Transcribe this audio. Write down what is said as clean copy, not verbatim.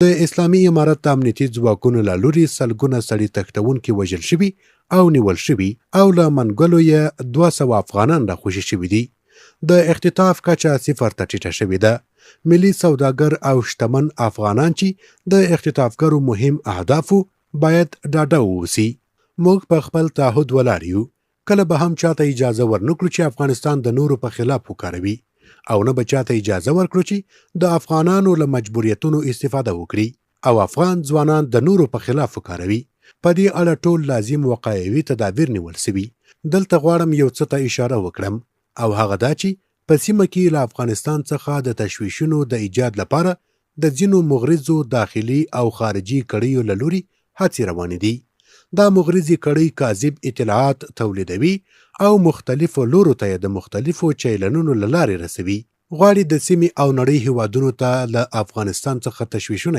د اسلامي امارت د امنیتي ځواکونو له لوري سلګونه سړي تښتونکي وژل شوي او نیول شوي او له منګلو یې 200 افغانان راخوشي شوي دي. د اختطاف کچه صفر ته ټیټه شوې ده. ملي سوداګر او شتمن افغانان چې د اختطافګرو مهم اهدافو باید ډاډه واوسي. موږ په خپل تعهد ولاړ یو. کله به هم چاته اجازه ورنکړو چې افغانستان د نورو په خلاف وکاروي او نه به چاته اجازه ورکړو چې د افغانانو له مجبوریتونو استفاده وکړي او افغان ځوانان د نورو په خلاف وکاروي. په دې اړه ټول لازم وقایوي تدابیر نیول شوي. دلته غواړم یو څه ته اشاره وکړم او هغه دا چې په سیمه کې له افغانستان څخه د تشویشونو د ایجاد لپاره د ځینو مغرضو داخلي او خارجي کړیو له لوري هڅې روانې دي. دا مغرضي کړۍ کاذب اطلاعات تولیدوي او مختلفو لورو ته د مختلفو چینلونو له لارې رسوي. غواړي د سیمې او نړۍ هیوادونو ته له افغانستان څخه تشویشونه